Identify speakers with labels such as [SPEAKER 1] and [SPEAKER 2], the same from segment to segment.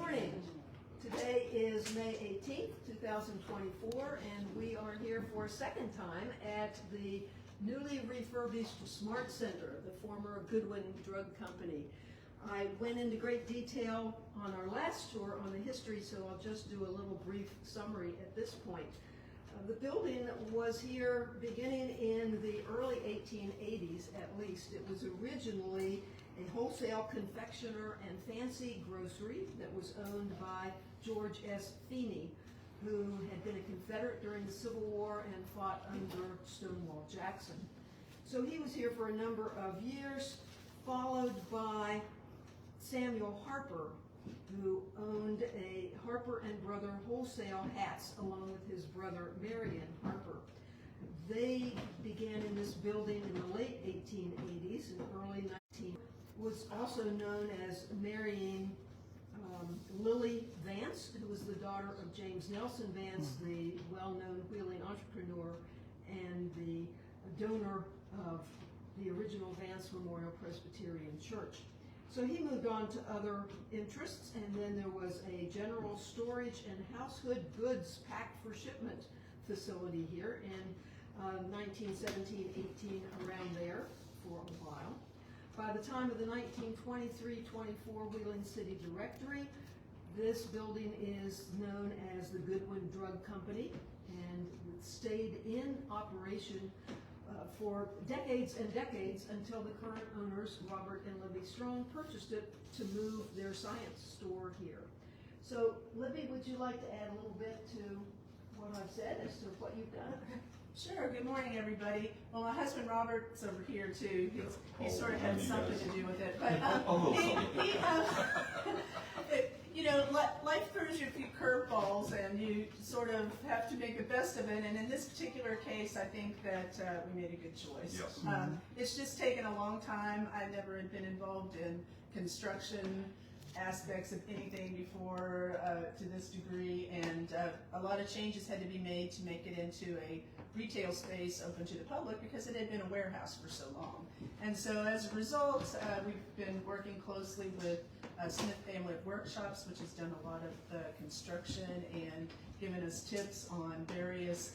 [SPEAKER 1] morning. Today is May 18th, 2024, and we are here for a second time at the newly refurbished Smart Center, the former Goodwin Drug Company. I went into great detail on our last tour on the history, so I'll just do a little brief summary at this point. The building was here beginning in the early 1880s at least. It was originally a wholesale confectioner and fancy grocery that was owned by George S. Feeny, who had been a Confederate during the Civil War and fought under Stonewall Jackson. So he was here for a number of years, followed by Samuel Harper, who owned a Harper and Brother Wholesale Hats along with his brother Marion Harper. They began in this building in the late 1880s and early 1900s. Was also known as marrying Lily Vance, who was the daughter of James Nelson Vance, the well-known Wheeling entrepreneur and the donor of the original Vance Memorial Presbyterian Church. So he moved on to other interests, and then there was a general storage and household goods packed for shipment facility here in 1917-18, around there for a while. By the time of the 1923-24 Wheeling City Directory, this building is known as the Goodwin Drug Company, and it stayed in operation for decades and decades until the current owners, Robert and Libby Strong, purchased it to move their science store here. So, Libby, would you like to add a little bit to what I've said as to what you've done?
[SPEAKER 2] Sure. Good morning, everybody. Well, my husband Robert's over here too. He sort of had something to do with it, but you know, life throws you a few curveballs, and you sort of have to make the best of it. And in this particular case, I think that we made a good choice.
[SPEAKER 3] Yes.
[SPEAKER 2] It's just taken a long time. I never had been involved in construction aspects of anything before to this degree, and a lot of changes had to be made to make it into a retail space open to the public because it had been a warehouse for so long. And so as a result, we've been working closely with Smith Family of Workshops, which has done a lot of the construction and given us tips on various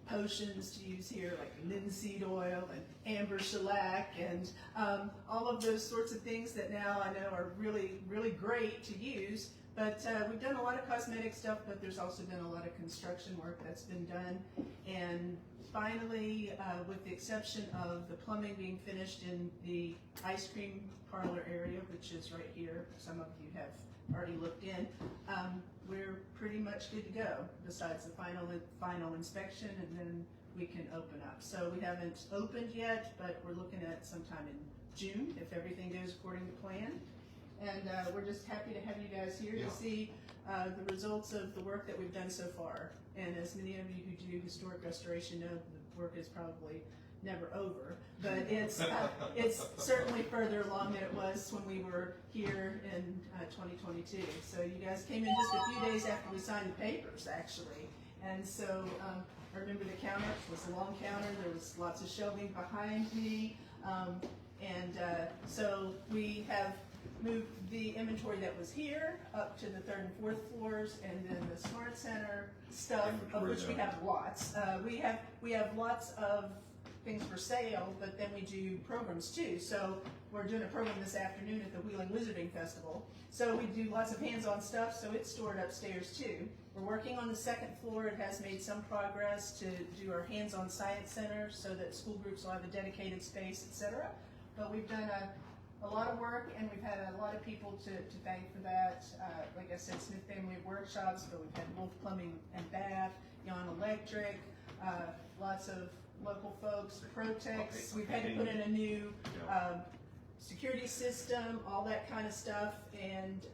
[SPEAKER 2] potions to use here, like linseed oil and amber shellac and all of those sorts of things that now I know are really, really great to use. But we've done a lot of cosmetic stuff, but there's also been a lot of construction work that's been done. And finally, with the exception of the plumbing being finished in the ice cream parlor area, which is right here, some of you have already looked in, we're pretty much good to go, besides the final inspection, and then we can open up. So we haven't opened yet, but we're looking at sometime in June, if everything goes according to plan. And we're just happy to have you guys here to see the results of the work that we've done so far. And as many of you who do historic restoration know, the work is probably never over, but it's certainly further along than it was when we were here in 2022. So you guys came in just a few days after we signed the papers, actually. And so I remember the counter was a long counter. There was lots of shelving behind me. So we have moved the inventory that was here up to the 3rd and 4th floors, and then the Smart Center stuff, of which we have lots. We have lots of things for sale, but then we do programs too. So we're doing a program this afternoon at the Wheeling Wizarding Festival. So we do lots of hands-on stuff, so it's stored upstairs too. We're working on the 2nd floor. It has made some progress to do our hands-on science center so that school groups will have a dedicated space, etc. But we've done a lot of work, and we've had a lot of people to thank for that. Like I said, Smith Family of Workshops, but we've had Wolf Plumbing and Bath, Yon Electric, lots of local folks, Protex. We've had to put in a new security system, all that kind of stuff. And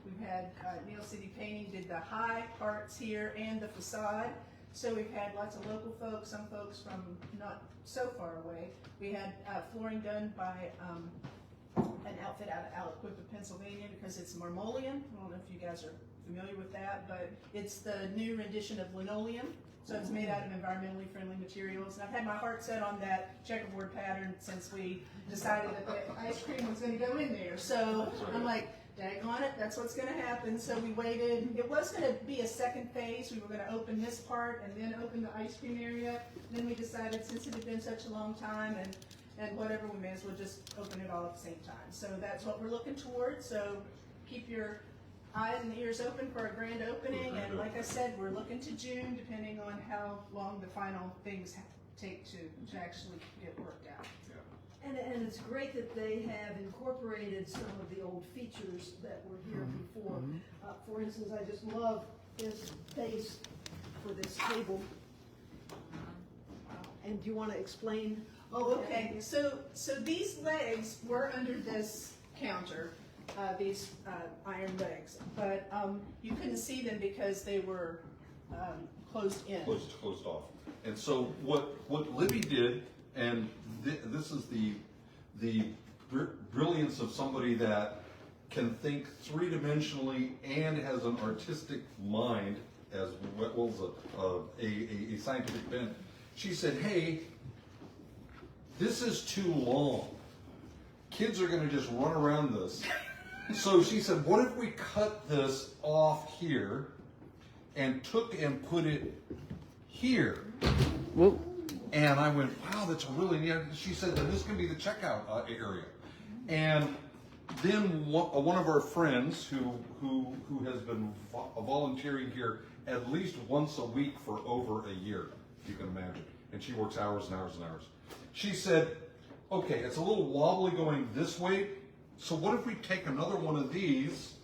[SPEAKER 2] we've had Neil City Painting did the high parts here and the facade. So we've had lots of local folks, some folks from not so far away. We had flooring done by an outfit out of Aliquippa, Pennsylvania, because it's marmoleum. I don't know if you guys are familiar with that, but it's the new rendition of linoleum. So it's made out of environmentally friendly materials. And I've had my heart set on that checkerboard pattern since we decided that the ice cream was going to go in there. So I'm like, daggone it, that's what's gonna happen. So we waited. It was gonna be a second phase. We were gonna open this part and then open the ice cream area. Then we decided, since it had been such a long time and whatever, we may as well just open it all at the same time. So that's what we're looking towards. So keep your eyes and ears open for a grand opening. And like I said, we're looking to June, depending on how long the final things take to actually get worked out.
[SPEAKER 1] And it's great that they have incorporated some of the old features that were here before. For instance, I just love this base for this table. And do you want to explain?
[SPEAKER 2] Oh, okay. So these legs were under this counter, these iron legs, but you couldn't see them because they were closed in.
[SPEAKER 3] Closed off. And so what Libby did, and this is the brilliance of somebody that can think three-dimensionally and has an artistic mind, as well as a scientific bent. She said, hey, this is too long. Kids are going to just run around this. So she said, what if we cut this off here and took and put it here?
[SPEAKER 4] Whoa.
[SPEAKER 3] And I went, wow, that's really neat. She said, then this can be the checkout area. And then one of our friends who has been volunteering here at least once a week for over a year, if you can imagine. And she works hours and hours and hours. She said, okay, it's a little wobbly going this way. So what if we take another one of these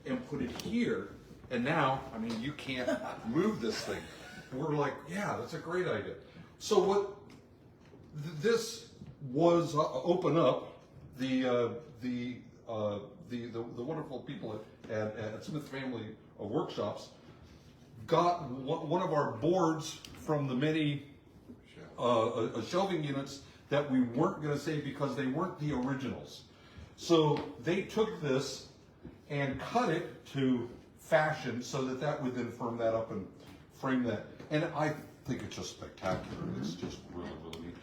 [SPEAKER 3] and put it here? And now, I mean, you can't move this thing. We're like, yeah, that's a great idea. So what this was open up the wonderful people at Smith Family Workshops got one of our boards from the many shelving units that we weren't going to save because they weren't the originals. So they took this and cut it to fashion so that would then firm that up and frame that. And I think it's just spectacular. It's just really, really neat.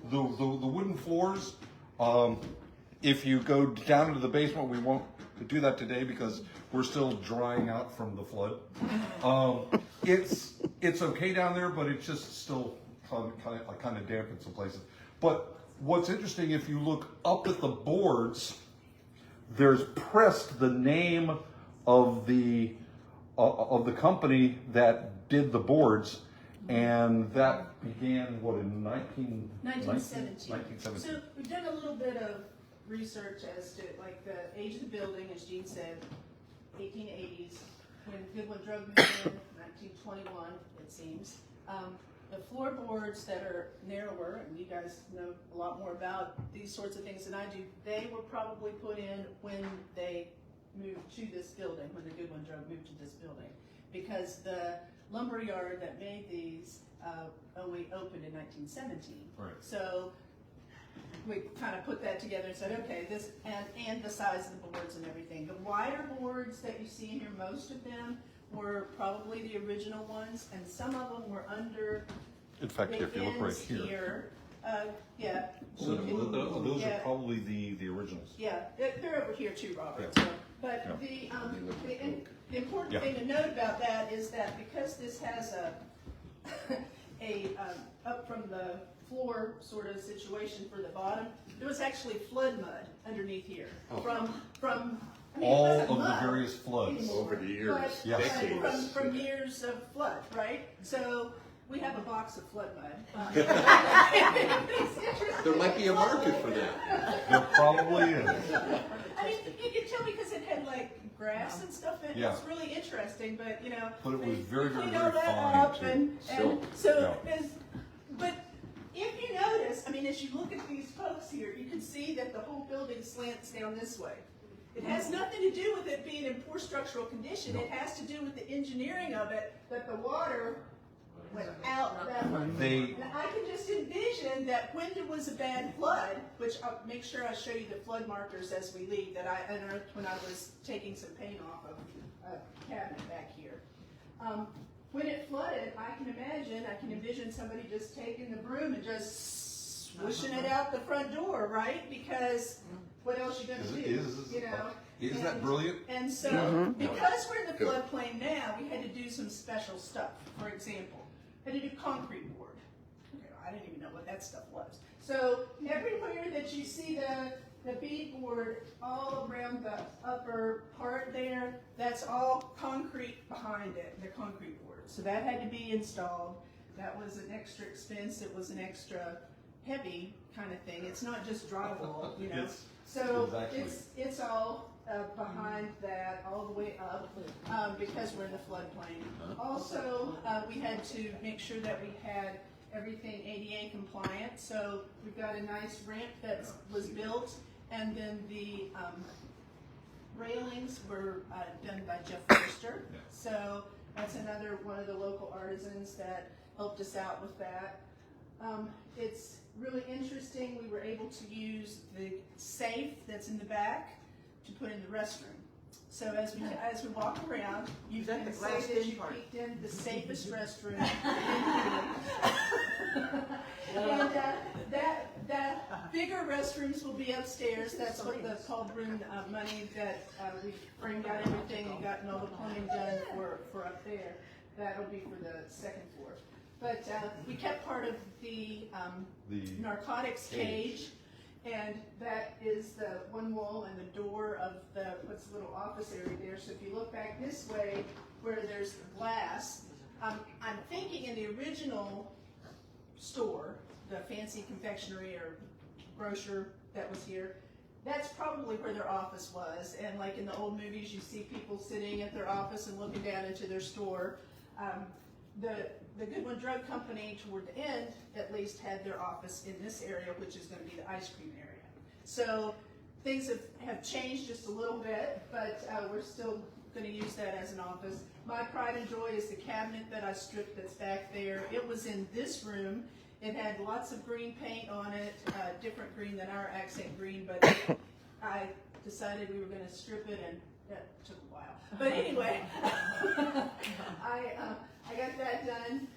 [SPEAKER 3] The wooden floors, if you go down into the basement, we won't do that today because we're still drying out from the flood. It's okay down there, but it's just still kind of damp in some places. But what's interesting, if you look up at the boards, there's pressed the name of the company that did the boards, and that began in
[SPEAKER 2] 1917.
[SPEAKER 3] 1917.
[SPEAKER 2] So we've done a little bit of research as to like the age of the building, as Jean said, 1880s, when Goodwin Drug Company, 1921, it seems. The floorboards that are narrower, and you guys know a lot more about these sorts of things than I do, they were probably put in when they moved to this building, when the Goodwin Drug moved to this building, because the lumber yard that made these only opened in 1917.
[SPEAKER 3] Right.
[SPEAKER 2] So we kind of put that together and said, okay, this and the size of the boards and everything. The wider boards that you see in here, most of them were probably the original ones, and some of them were under.
[SPEAKER 3] In fact,
[SPEAKER 2] the
[SPEAKER 3] if you look right
[SPEAKER 2] ends
[SPEAKER 3] here.
[SPEAKER 2] Yeah.
[SPEAKER 3] So those
[SPEAKER 2] Yeah.
[SPEAKER 3] are probably the originals.
[SPEAKER 2] Yeah, they're over here too, Robert.
[SPEAKER 3] Yeah.
[SPEAKER 2] So, but
[SPEAKER 3] Yeah.
[SPEAKER 2] the important
[SPEAKER 3] Yeah.
[SPEAKER 2] thing to note about that is that because this has a up from the floor sort of situation for the bottom, there was actually flood mud underneath here from. I mean, it
[SPEAKER 3] All
[SPEAKER 2] wasn't
[SPEAKER 3] of the
[SPEAKER 2] mud
[SPEAKER 3] various floods.
[SPEAKER 2] anymore,
[SPEAKER 5] Over the years,
[SPEAKER 2] but
[SPEAKER 3] decades.
[SPEAKER 2] from years of flood, right? So we have a box of flood mud.
[SPEAKER 5] There might be a market for that.
[SPEAKER 3] There probably is.
[SPEAKER 2] I mean, you can tell because it had like grass and stuff in it.
[SPEAKER 3] Yeah.
[SPEAKER 2] It's really interesting, but you know.
[SPEAKER 3] But it was
[SPEAKER 2] they
[SPEAKER 3] very, very,
[SPEAKER 2] cleaned
[SPEAKER 3] very
[SPEAKER 2] all that
[SPEAKER 3] fine,
[SPEAKER 2] up
[SPEAKER 3] too.
[SPEAKER 2] and
[SPEAKER 5] Silk.
[SPEAKER 2] so
[SPEAKER 3] Yeah.
[SPEAKER 2] but if you notice, I mean, as you look at these posts here, you can see that the whole building slants down this way. It has nothing to do with it being in poor structural condition. It has to do with the engineering of it, that the water went out that way. And I can just envision that when there was a bad flood, which I'll make sure I show you the flood markers as we leave that I unearthed when I was taking some paint off of a cabinet back here. When it flooded, I can envision somebody just taking the broom and just swishing it out the front door, right? Because what else you gonna do? You know?
[SPEAKER 3] Is that brilliant?
[SPEAKER 2] And so, because we're in the floodplain now, we had to do some special stuff. For example, had to do concrete board. Okay, I didn't even know what that stuff was. So everywhere that you see the beadboard all around the upper part there, that's all concrete behind it, the concrete board. So that had to be installed. That was an extra expense. It was an extra heavy kind of thing. It's not just drywall, you know. It's all behind that, all the way up, because we're in the floodplain. Also, we had to make sure that we had everything ADA compliant. So we've got a nice ramp that was built, and then the railings were done by Jeff Forster. So that's another one of the local artisans that helped us out with that. It's really interesting. We were able to use the safe that's in the back to put in the restroom. So as we walk around, you can say that you peeked in the safest restroom. And that bigger restrooms will be upstairs. That's what the Paul Brun money that we framed out everything and gotten all the plumbing done for up there. That'll be for the second floor. But we kept part of the narcotics cage, and that is the one wall and the door of what's the little office area there. So if you look back this way, where there's the glass, I'm thinking in the original store, the fancy confectionery or grocer that was here, that's probably where their office was. And like in the old movies, you see people sitting at their office and looking down into their store. The Goodwin Drug Company, toward the end, at least had their office in this area, which is going to be the ice cream area. So things have changed just a little bit, but we're still going to use that as an office. My pride and joy is the cabinet that I stripped that's back there. It was in this room. It had lots of green paint on it, different green than our accent green, but I decided we were going to strip it, and that took a while. But anyway, I got that done.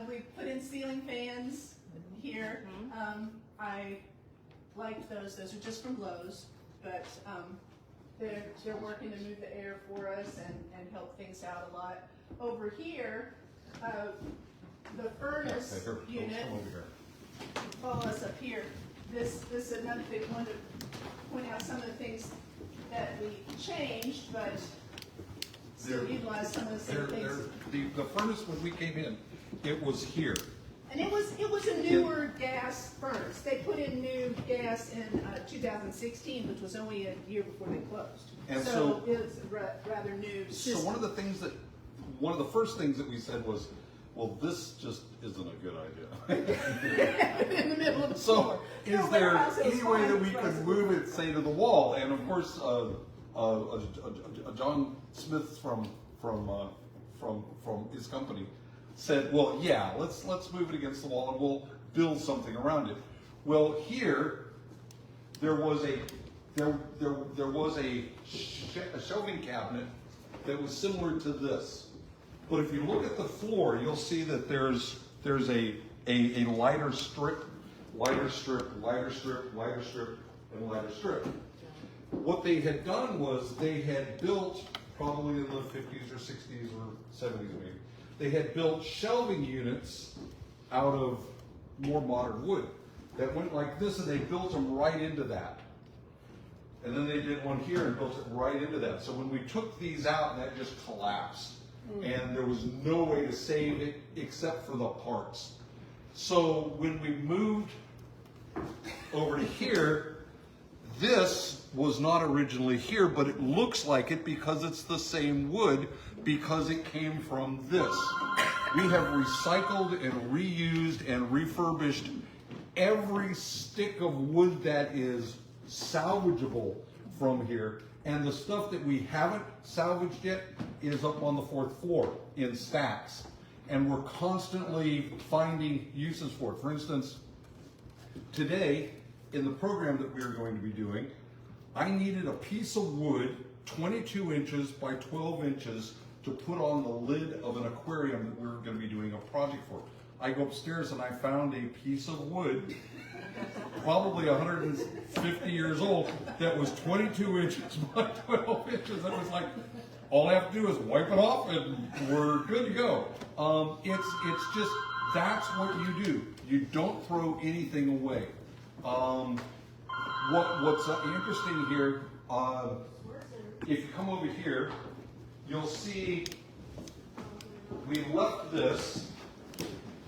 [SPEAKER 2] We put in ceiling fans here. I liked those. Those are just from Lowe's, but they're working to move the air for us and help things out a lot. Over here, the furnace unit. Follow us up here. This is another big one to point out some of the things that we changed, but still utilize some of the same things.
[SPEAKER 3] The furnace, when we came in, it was here.
[SPEAKER 2] And it was a newer gas furnace. They put in new gas in 2016, which was only a year before they closed.
[SPEAKER 3] And
[SPEAKER 2] so it's a rather new system.
[SPEAKER 3] So one of the first things that we said was, well, this just isn't a good idea.
[SPEAKER 2] In the middle of the
[SPEAKER 3] So
[SPEAKER 2] floor.
[SPEAKER 3] is there any way that we could move it, say, to the wall? And of course, John Smith from his company said, well, yeah, let's move it against the wall and we'll build something around it. Well, here there was a shelving cabinet that was similar to this. But if you look at the floor, you'll see that there's a lighter strip, lighter strip, lighter strip, lighter strip, and lighter strip. What they had done was they had built, probably in the 50s or 60s or 70s maybe, they had built shelving units out of more modern wood that went like this, and they built them right into that. And then they did one here and built it right into that. So when we took these out, that just collapsed. And there was no way to save it except for the parts. So when we moved over to here, this was not originally here, but it looks like it because it's the same wood, because it came from this. We have recycled and reused and refurbished every stick of wood that is salvageable from here. And the stuff that we haven't salvaged yet is up on the 4th floor in stacks. And we're constantly finding uses for it. For instance, today, in the program that we are going to be doing, I needed a piece of wood 22 inches by 12 inches to put on the lid of an aquarium that we were going to be doing a project for. I go upstairs and I found a piece of wood probably 150 years old, that was 22 inches by 12 inches. It was like, all I have to do is wipe it off and we're good to go. It's just, that's what you do. You don't throw anything away. What's interesting here, if you come over here, you'll see we left this.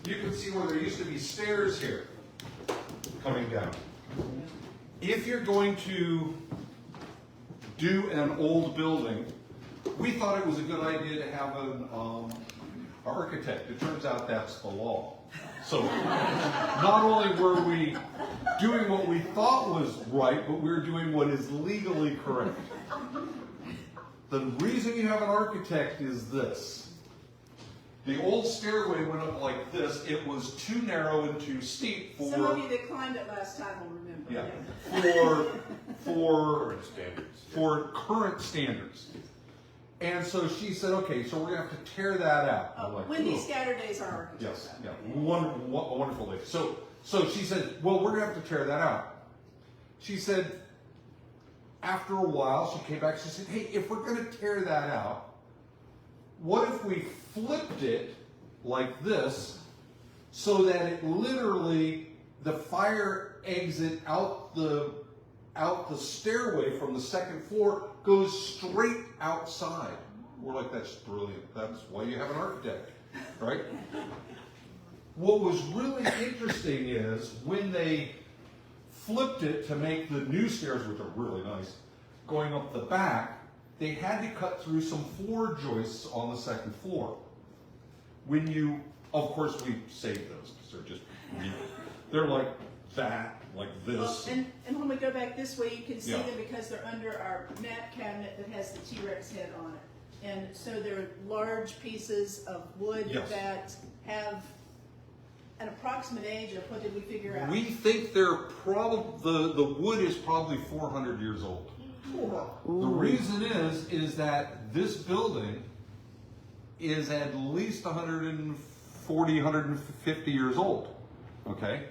[SPEAKER 3] You can see where there used to be stairs here coming down. If you're going to do an old building, we thought it was a good idea to have an architect. It turns out that's the law. So not only were we doing what we thought was right, but we were doing what is legally correct. The reason you have an architect is this. The old stairway went up like this. It was too narrow and too steep for...
[SPEAKER 2] Some of you that climbed it last time will remember.
[SPEAKER 3] Yeah. For current standards. And so she said, okay, so we're going to have to tear that out.
[SPEAKER 2] Oh,
[SPEAKER 3] like,
[SPEAKER 2] Wendy Scatterday's our architect.
[SPEAKER 3] yes, yeah, a wonderful lady. So she said, well, we're going to have to tear that out. She said, after a while, she came back, she said, hey, if we're going to tear that out, what if we flipped it like this so that it literally, the fire exit out the stairway from the second floor goes straight outside. We're like, that's brilliant. That's why you have an architect, right? What was really interesting is when they flipped it to make the new stairs, which are really nice, going up the back, they had to cut through some floor joists on the second floor. When you, of course, we saved those because they're just, they're like that, like this.
[SPEAKER 2] Well, and when we go back this way, you can see
[SPEAKER 3] Yeah.
[SPEAKER 2] them because they're under our mat cabinet that has the T-Rex head on it. And so they're large pieces of wood
[SPEAKER 3] Yes.
[SPEAKER 2] that have an approximate age of, what did we figure out?
[SPEAKER 3] We think they're probably, the wood is probably 400 years old. The reason is that this building is at least 140, 150 years old, okay?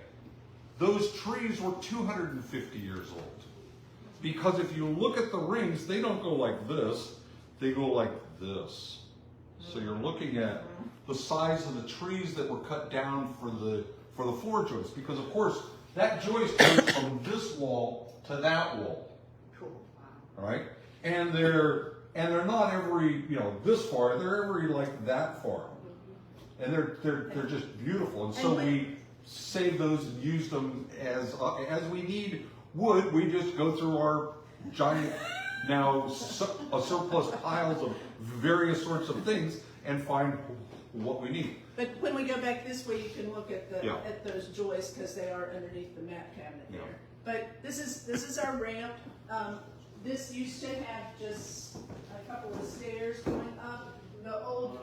[SPEAKER 3] Those trees were 250 years old. Because if you look at the rings, they don't go like this, they go like this. So you're looking at the size of the trees that were cut down for the floor joists. Because of course, that joist goes from this wall to that wall. All right, and they're not every this far. They're every like that far, and they're just beautiful. And so we save those and use them as we need wood. We just go through our giant now a surplus piles of various sorts of things and find what we need.
[SPEAKER 2] But when we go back this way, you can look at the
[SPEAKER 3] Yeah.
[SPEAKER 2] at those joists because they are underneath the mat cabinet
[SPEAKER 3] Yeah.
[SPEAKER 2] there. But this is our ramp. This used to have just a couple of stairs going up. The old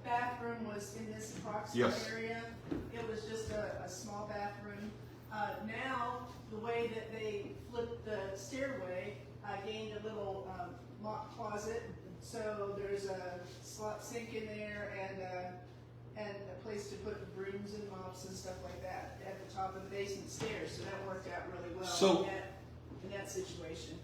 [SPEAKER 2] bathroom was in this approximate
[SPEAKER 3] Yes.
[SPEAKER 2] area. It was just a small bathroom. Now, the way that they flipped the stairway, I gained a little lock closet. So there's a slot sink in there and a place to put brooms and mops and stuff like that at the top of the basement stairs. So that worked out really well
[SPEAKER 3] So-
[SPEAKER 2] in that situation.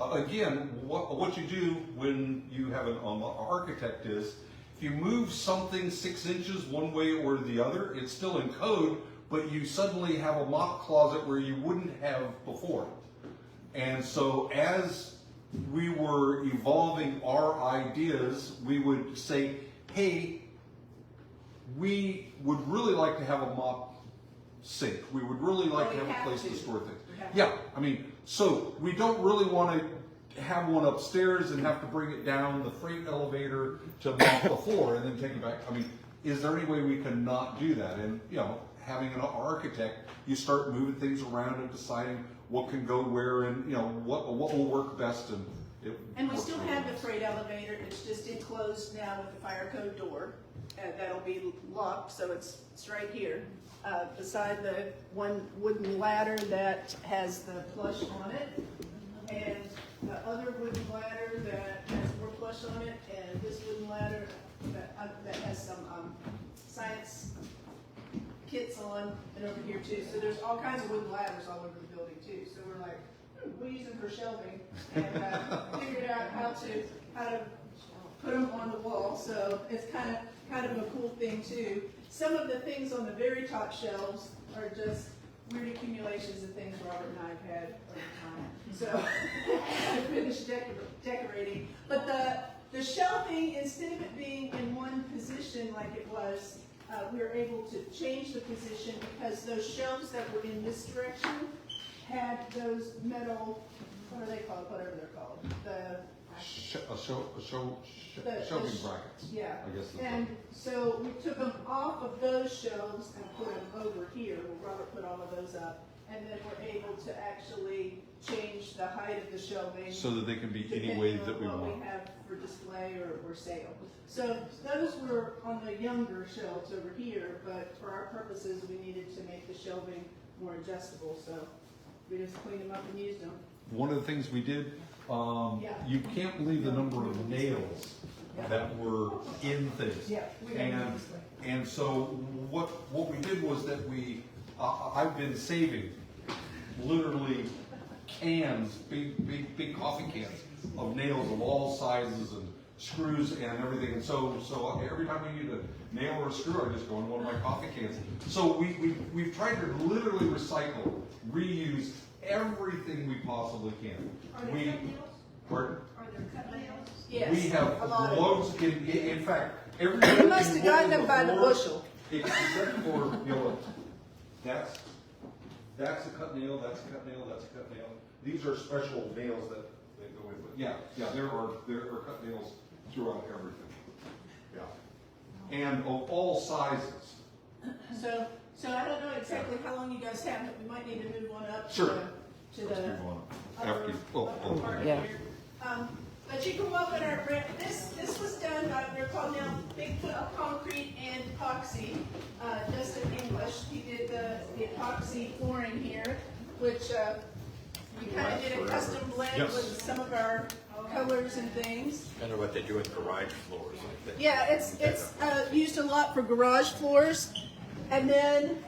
[SPEAKER 3] Again, what you do when you have an architect is, if you move something 6 inches one way or the other, it's still in code, but you suddenly have a mop closet where you wouldn't have before. And so as we were evolving our ideas, we would say, hey, we would really like to have a mop sink. We would really like to have a place to store things. Yeah, I mean, so we don't really want to have one upstairs and have to bring it down the freight elevator to mop the floor and then take it back. I mean, is there any way we can not do that? And, having an architect, you start moving things around and deciding what can go where and, what will work best.
[SPEAKER 2] And we still have the freight elevator. It's just enclosed now with the fire code door. That'll be locked, so it's right here. Beside the one wooden ladder that has the plush on it, and the other wooden ladder that has more plush on it, and this wooden ladder that has some science kits on and over here too. So there's all kinds of wooden ladders all over the building too. So we're like, we'll use them for shelving, and figured out how to put them on the wall. So it's kind of a cool thing too. Some of the things on the very top shelves are just weird accumulations of things Robert and I have had over time. So I finished decorating. But the shelving, instead of it being in one position like it was, we were able to change the position because those shelves that were in this direction had those metal, what are they called? Whatever they're called.
[SPEAKER 3] Shelving brackets.
[SPEAKER 2] Yeah.
[SPEAKER 3] I guess that's
[SPEAKER 2] And so we took them off of those shelves and put them over here. Well, Robert put all of those up. And then we're able to actually change the height of the shelving.
[SPEAKER 3] so that they can be any
[SPEAKER 2] depending
[SPEAKER 3] way
[SPEAKER 2] on
[SPEAKER 3] that we
[SPEAKER 2] what
[SPEAKER 3] want.
[SPEAKER 2] we have for display or sale. So those were on the younger shelves over here, but for our purposes, we needed to make the shelving more adjustable. So we just cleaned them up and used them.
[SPEAKER 3] One of the things we did,
[SPEAKER 2] Yeah.
[SPEAKER 3] you can't believe the number of nails that were in things.
[SPEAKER 2] Yeah, we got
[SPEAKER 3] And,
[SPEAKER 2] this way.
[SPEAKER 3] and so what we did was that I've been saving literally cans, big coffee cans of nails of all sizes and screws and everything. And so every time we need a nail or a screw, I just go in one of my coffee cans. So we've tried to literally recycle, reuse everything we possibly can.
[SPEAKER 1] Are there cut nails?
[SPEAKER 3] Pardon?
[SPEAKER 1] Are there cut nails?
[SPEAKER 2] Yes.
[SPEAKER 3] We have
[SPEAKER 2] a lot of
[SPEAKER 3] loads, in fact, every.
[SPEAKER 2] You must have gotten them by the bushel.
[SPEAKER 3] Except for, that's a cut nail, that's a cut nail, that's a cut nail. These are special nails that go in with, yeah, there are cut nails throughout everything. Yeah. And of all sizes.
[SPEAKER 2] So I don't know exactly how long you guys have, but we might need to move on up
[SPEAKER 3] Sure.
[SPEAKER 2] to
[SPEAKER 3] Let's
[SPEAKER 2] the
[SPEAKER 3] move on.
[SPEAKER 2] upper,
[SPEAKER 3] After you-
[SPEAKER 2] upper part
[SPEAKER 4] Yeah.
[SPEAKER 2] here. But you can walk on our brick. This was done by, they're called now Bigfoot Concrete and Epoxy. Justin English, he did the epoxy flooring here, which we kind of did a custom blend
[SPEAKER 3] Yes.
[SPEAKER 2] with some of our colors and things.
[SPEAKER 5] Kind of what they do with garage floors, I think.
[SPEAKER 2] Yeah, it's used a lot for garage floors, and then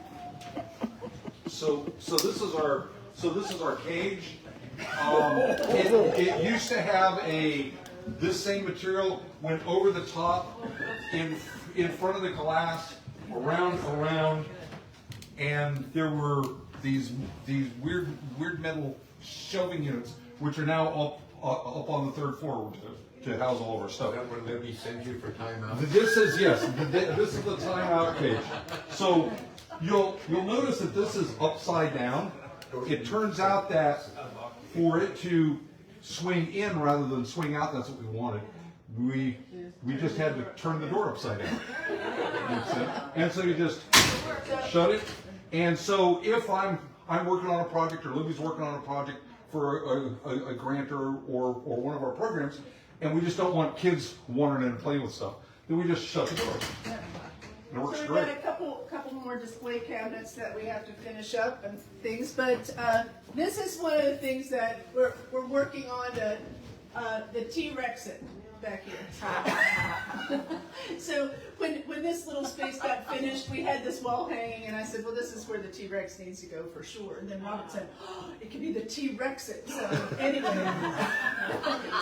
[SPEAKER 3] So this is our cage. It used to have this same material went over the top, in front of the glass, around, and there were these weird metal shelving units, which are now up on the third floor to house all of our stuff.
[SPEAKER 5] That would maybe send you for timeout.
[SPEAKER 3] This is this is the timeout cage. So you'll notice that this is upside down. It turns out that for it to swing in rather than swing out, that's what we wanted. We just had to turn the door upside down. And so you just shut it. And so if I'm working on a project, or Libby's working on a project for a grant or one of our programs, and we just don't want kids wandering in and playing with stuff, then we just shut the door. It works
[SPEAKER 2] So we've
[SPEAKER 3] great.
[SPEAKER 2] got a couple more display cabinets that we have to finish up and things, but this is one of the things that we're working on the T-Rex it back here. So when this little space got finished, we had this wall hanging, and I said, well, this is where the T-Rex needs to go for sure. And then Robert said, oh, it could be the T-Rex it. So anyway,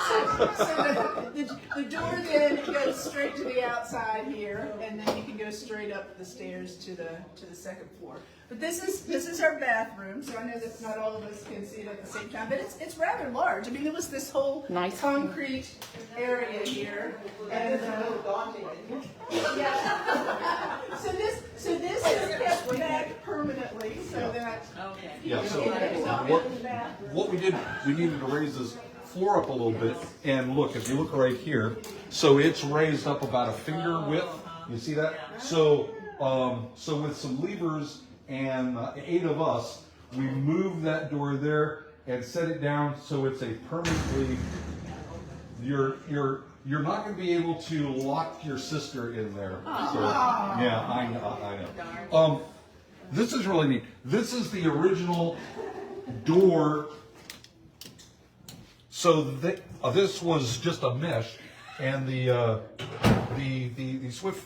[SPEAKER 2] so the door then goes straight to the outside here, and then you can go straight up the stairs to the second floor. But this is our bathroom, so I know that not all of us can see it at the same time, but it's rather large. I mean, there was this whole
[SPEAKER 4] Nice.
[SPEAKER 2] concrete area here, and yeah. So this is kept back permanently, so that
[SPEAKER 3] Yeah, so
[SPEAKER 2] it's not in the bathroom.
[SPEAKER 3] what we did, we needed to raise this floor up a little bit, and look, if you look right here, so it's raised up about a finger width, you see that? So with some levers and 8 of us, we moved that door there and set it down so it's a permanently, you're not going to be able to lock your sister in there. So, yeah, I know. This is really neat. This is the original door. So this was just a mesh, and the Swift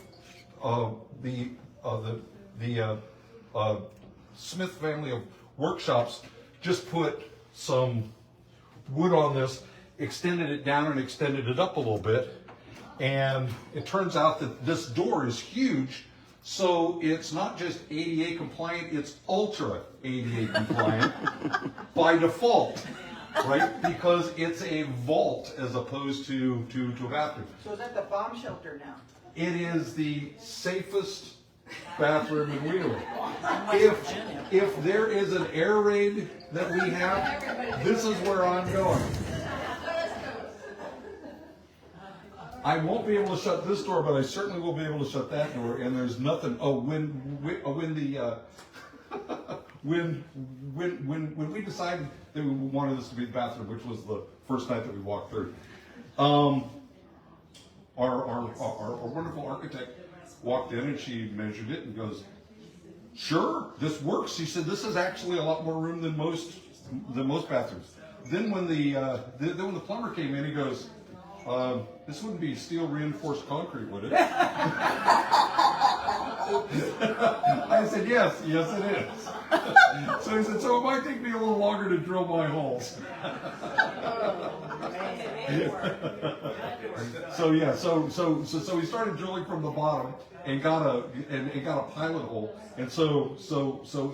[SPEAKER 3] Smith family of workshops just put some wood on this, extended it down and extended it up a little bit. And it turns out that this door is huge, so it's not just ADA compliant, it's ultra ADA compliant by default, right? Because it's a vault as opposed to a bathroom.
[SPEAKER 4] So is that the bomb shelter now?
[SPEAKER 3] It is the safest bathroom in Wheeling. If there is an air raid that we have, this is where I'm going. I won't be able to shut this door, but I certainly will be able to shut that door. And there's nothing. Oh, when we decided that we wanted this to be the bathroom, which was the first night that we walked through, our wonderful architect walked in and she measured it and goes, "Sure, this works." She said, "This is actually a lot more room than most bathrooms." Then when the plumber came in, he goes, "This wouldn't be steel reinforced concrete, would it?" I said, yes, it is. So he said, "So it might take me a little longer to drill my holes." So yeah, so we started drilling from the bottom and got a pilot hole, and so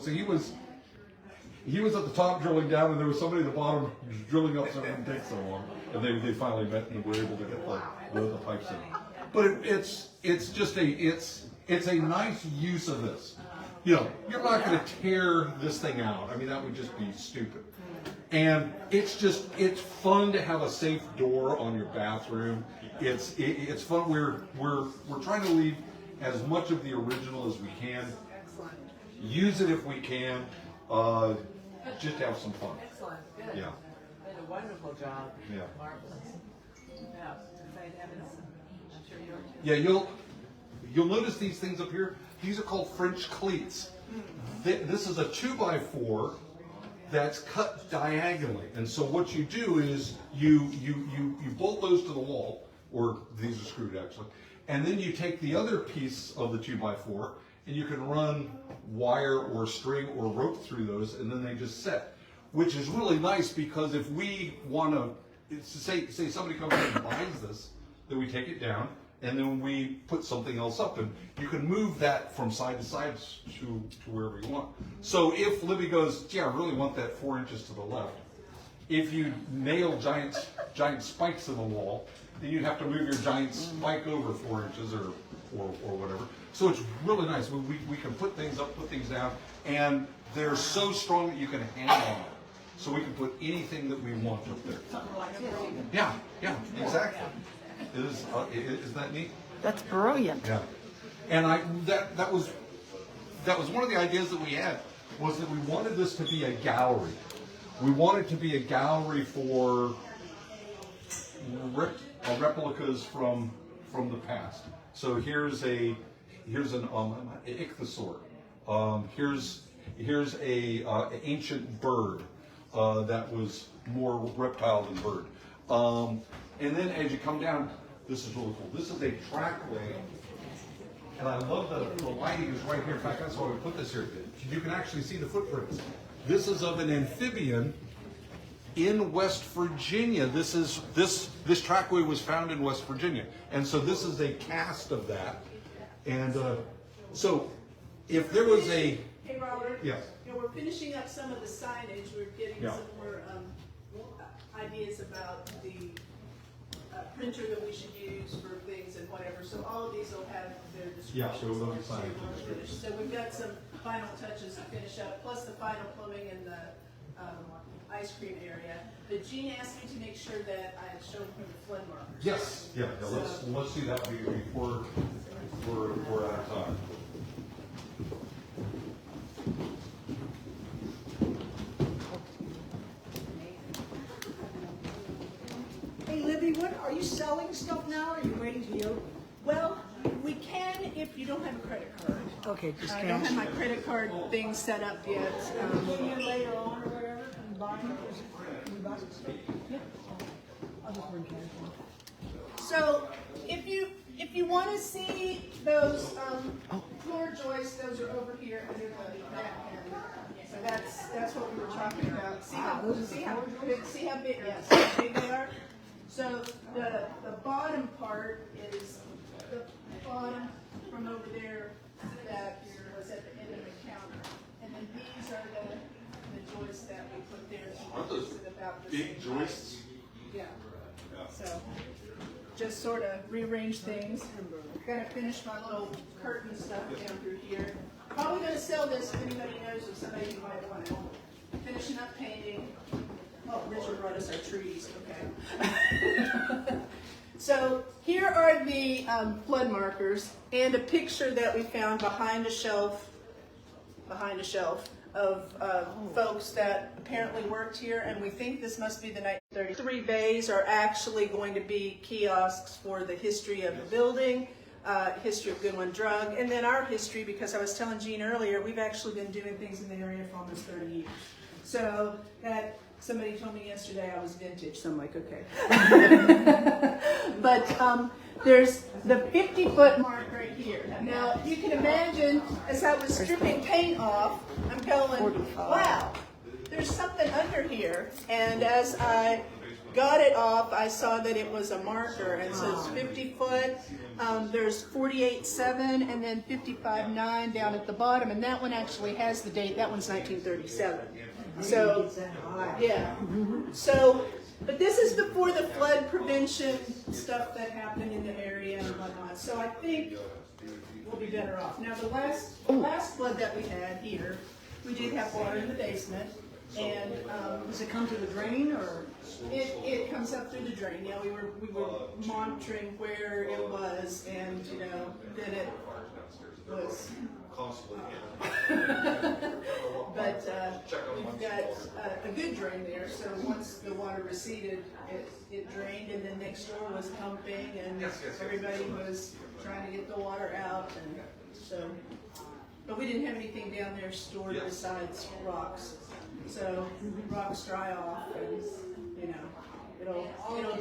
[SPEAKER 3] he was at the top drilling down, and there was somebody at the bottom drilling up, so it didn't take so long, and they finally met and were able to get the pipes in. But it's a nice use of this. You know, you're not going to tear this thing out. I mean, that would just be stupid. And it's fun to have a safe door on your bathroom. It's fun. We're trying to leave as much of the original as we can.
[SPEAKER 4] Excellent.
[SPEAKER 3] Use it if we can. Just have some fun.
[SPEAKER 4] Excellent. Good.
[SPEAKER 3] Yeah.
[SPEAKER 4] Did a wonderful job.
[SPEAKER 3] Yeah.
[SPEAKER 4] Marvelous. Yeah. Excited to have this. I'm sure you're too.
[SPEAKER 3] Yeah, you'll notice these things up here. These are called French cleats. This is a 2x4 that's cut diagonally, and so what you do is you bolt those to the wall, or these are screwed actually, and then you take the other piece of the 2x4 and you can run wire or string or rope through those, and then they just set, which is really nice because if we want to say somebody comes in and buys this, then we take it down and then we put something else up, and you can move that from side to side to wherever you want. So if Libby goes, "Gee, I really want that 4 inches to the left," if you nail giant spikes in the wall, then you'd have to move your giant spike over 4 inches or whatever. So it's really nice. We can put things up, put things down, and they're so strong that you can hang on them. So we can put anything that we want up there.
[SPEAKER 4] Something like a
[SPEAKER 3] Yeah, exactly. Is that neat?
[SPEAKER 6] That's brilliant.
[SPEAKER 3] Yeah. And that was one of the ideas that we had, was that we wanted this to be a gallery. We wanted to be a gallery for replicas from the past. So here's an ichthyosaur. Here's a ancient bird that was more reptile than bird. And then as you come down, this is really cool. This is a trackway, and I love the lighting is right here. In fact, that's why we put this here. You can actually see the footprints. This is of an amphibian in West Virginia. This trackway was found in West Virginia, and so this is a cast of that. And so, if there was a
[SPEAKER 2] Hey, Robert?
[SPEAKER 3] yes.
[SPEAKER 2] You know, we're finishing up some of the signage. We're getting
[SPEAKER 3] Yeah.
[SPEAKER 2] some more ideas about the printer that we should use for things and whatever. So all of these will have their descriptions.
[SPEAKER 3] Yeah, so we'll
[SPEAKER 2] once
[SPEAKER 3] sign
[SPEAKER 2] they're
[SPEAKER 3] the descriptions.
[SPEAKER 2] finished. So we've got some final touches to finish up, plus the final plumbing and the ice cream area. But Gene asked me to make sure that I show him the flood markers.
[SPEAKER 3] Yes. Yeah. Let's do that before we're out of time.
[SPEAKER 7] Hey Libby, what, are you selling stuff now, or are you waiting till you open?
[SPEAKER 2] Well, we can if you don't have a credit card.
[SPEAKER 7] Okay, just
[SPEAKER 2] I don't
[SPEAKER 7] cash.
[SPEAKER 2] have my credit card thing set up yet.
[SPEAKER 7] Maybe you later on or whatever, and buy it, you buy some stuff? Yeah. I'll just bring cash.
[SPEAKER 2] So if you want to see those floor joists, those are over here under the back end. So that's what we were talking about. See how big, yes, how big they are? So the bottom part is the bottom from over there that was at the end of the counter. And then these are the joists that we put there.
[SPEAKER 3] Aren't those
[SPEAKER 2] about the
[SPEAKER 3] big
[SPEAKER 2] same height.
[SPEAKER 3] joists?
[SPEAKER 2] Yeah. So just sort of rearrange things. Gonna finish my little curtain stuff down through here. Probably gonna sell this if anybody knows of somebody who might want it. Finishing up painting. Oh, Richard brought us our trees, okay. So here are the flood markers and a picture that we found behind a shelf of folks that apparently worked here, and we think this must be the 1930s. 3 bays are actually going to be kiosks for the history of the building, history of Goodwin Drug, and then our history, because I was telling Jean earlier, we've actually been doing things in the area for almost 30 years. So that, somebody told me yesterday I was vintage, so I'm like, okay. But there's the 50-foot mark right here. Now, you can imagine, as I was stripping paint off, I'm going, wow, there's something under here. And as I got it off, I saw that it was a marker, and so it's 50 foot. There's 48.7 and then 55.9 down at the bottom, and that one actually has the date. That one's 1937. So, yeah. So, but this is before the flood prevention stuff that happened in the area and whatnot. So I think we'll be better off. Now the last flood that we had here, we did have water in the basement, and
[SPEAKER 7] Does it come to the drain or?
[SPEAKER 2] it comes up through the drain. Yeah, we were monitoring where it was, and then it was. But we've got a good drain there, so once the water receded, it drained, and then next door was pumping, and everybody was trying to get the water out, and so, but we didn't have anything down there stored besides rocks. So rocks dry off, and it'll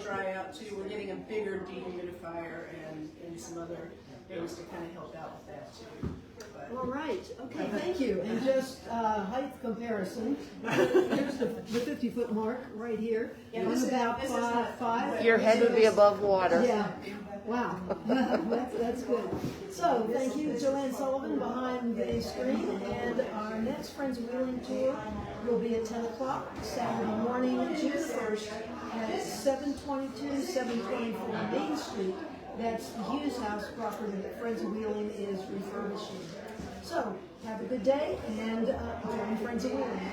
[SPEAKER 2] dry out too. We're getting a bigger dehumidifier and some other things to kind of help out with that too.
[SPEAKER 7] All right, okay, thank you. And just height comparison, here's the 50-foot mark right here.
[SPEAKER 2] Yeah,
[SPEAKER 7] I'm about
[SPEAKER 2] this is not
[SPEAKER 7] 5'5".
[SPEAKER 6] Your head would be above water.
[SPEAKER 7] Yeah, wow, that's good. So, thank you, Joanne Sullivan behind the screen, and our next Friends of Wheeling tour will be at 10 o'clock Saturday morning, June 1st, at 722, 724 Main Street. That's the Hughes House property that Friends of Wheeling is refurbishing. So, have a good day, and join Friends of Wheeling.